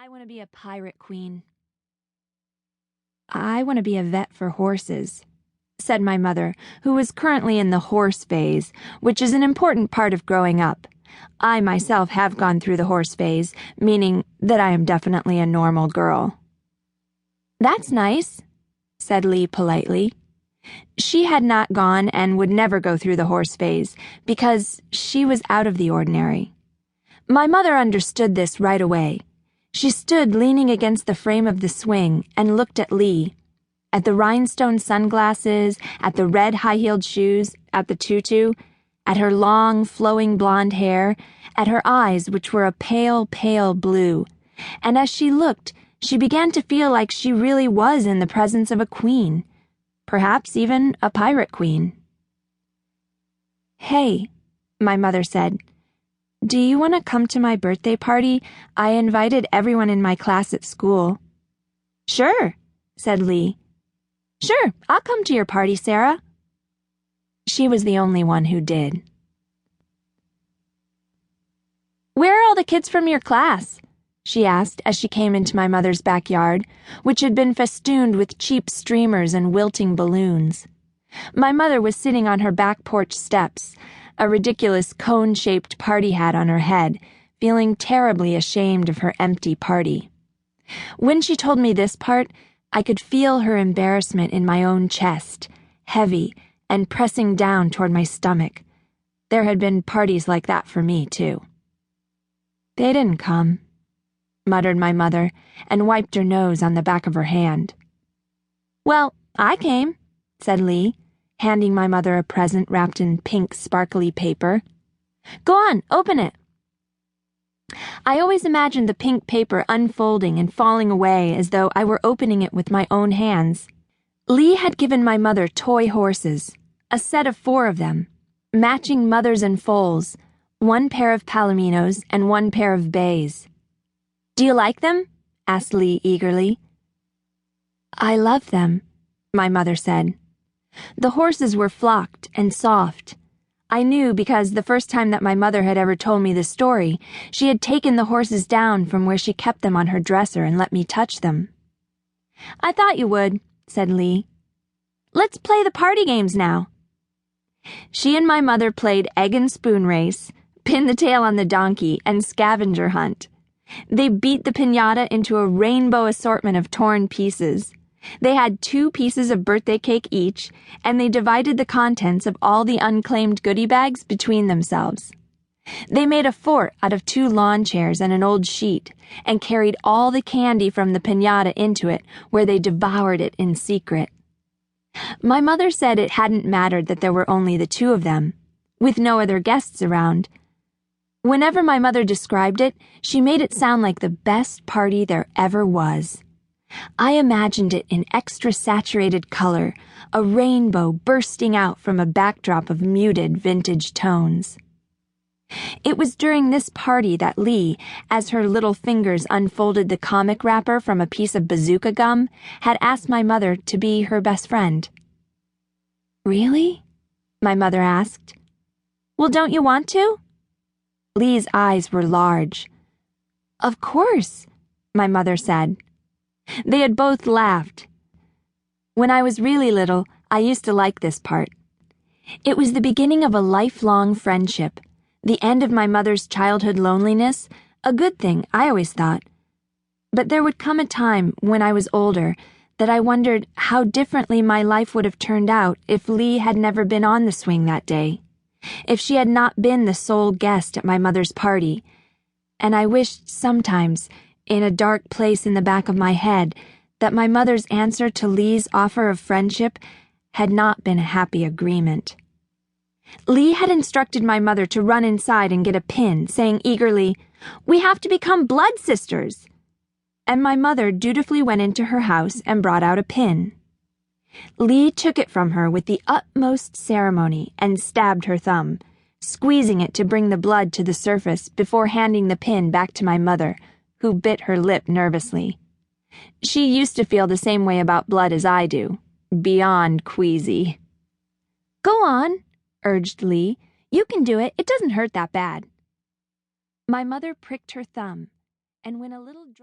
I want to be a pirate queen. I want to be a vet for horses, said my mother, who was currently in the horse phase, which is an important part of growing up. I myself have gone through the horse phase, meaning that I am definitely a normal girl. That's nice, said Lee politely. She had not gone and would never go through the horse phase because she was out of the ordinary. My mother understood this right away. She stood leaning against the frame of the swing and looked at Lee, at the rhinestone sunglasses, at the red high-heeled shoes, at the tutu, at her long, flowing blonde hair, at her eyes, which were a pale, pale blue. And as she looked, she began to feel like she really was in the presence of a queen, perhaps even a pirate queen. "Hey," my mother said. "Do you want to come to my birthday party? I invited everyone in my class at school." "Sure," said Lee. "Sure, I'll come to your party, Sarah." She was the only one who did. "Where are all the kids from your class?" she asked as she came into my mother's backyard, which had been festooned with cheap streamers and wilting balloons. My mother was sitting on her back porch steps, a ridiculous cone-shaped party hat on her head, feeling terribly ashamed of her empty party. When she told me this part, I could feel her embarrassment in my own chest, heavy and pressing down toward my stomach. There had been parties like that for me, too. "They didn't come," muttered my mother, and wiped her nose on the back of her hand. "Well, I came," said Lee, handing my mother a present wrapped in pink, sparkly paper. "Go on, open it." I always imagined the pink paper unfolding and falling away as though I were opening it with my own hands. Lee had given my mother toy horses, a set of 4 of them, matching mothers and foals, 1 pair of palominos and 1 pair of bays. "Do you like them?" asked Lee eagerly. "I love them," my mother said. The horses were flocked and soft. I knew because the first time that my mother had ever told me the story, she had taken the horses down from where she kept them on her dresser and let me touch them. "I thought you would," said Lee. "Let's play the party games now." She and my mother played egg and spoon race, pin the tail on the donkey, and scavenger hunt. They beat the piñata into a rainbow assortment of torn pieces. They had 2 pieces of birthday cake each, and they divided the contents of all the unclaimed goodie bags between themselves. They made a fort out of 2 lawn chairs and an old sheet, and carried all the candy from the piñata into it, where they devoured it in secret. My mother said it hadn't mattered that there were only the 2 of them, with no other guests around. Whenever my mother described it, she made it sound like the best party there ever was. I imagined it in extra saturated color, a rainbow bursting out from a backdrop of muted vintage tones. It was during this party that Lee, as her little fingers unfolded the comic wrapper from a piece of bazooka gum, had asked my mother to be her best friend. "Really?" my mother asked. "Well, don't you want to?" Lee's eyes were large. "Of course," my mother said. They had both laughed. When I was really little, I used to like this part. It was the beginning of a lifelong friendship, the end of my mother's childhood loneliness, a good thing, I always thought. But there would come a time, when I was older, that I wondered how differently my life would have turned out if Lee had never been on the swing that day, if she had not been the sole guest at my mother's party, and I wished sometimes, in a dark place in the back of my head, that my mother's answer to Lee's offer of friendship had not been a happy agreement. Lee had instructed my mother to run inside and get a pin, saying eagerly, "We have to become blood sisters." And my mother dutifully went into her house and brought out a pin. Lee took it from her with the utmost ceremony and stabbed her thumb, squeezing it to bring the blood to the surface before handing the pin back to my mother, who bit her lip nervously. She used to feel the same way about blood as I do, beyond queasy. "Go on," urged Lee. "You can do it. It doesn't hurt that bad." My mother pricked her thumb, and when a little drop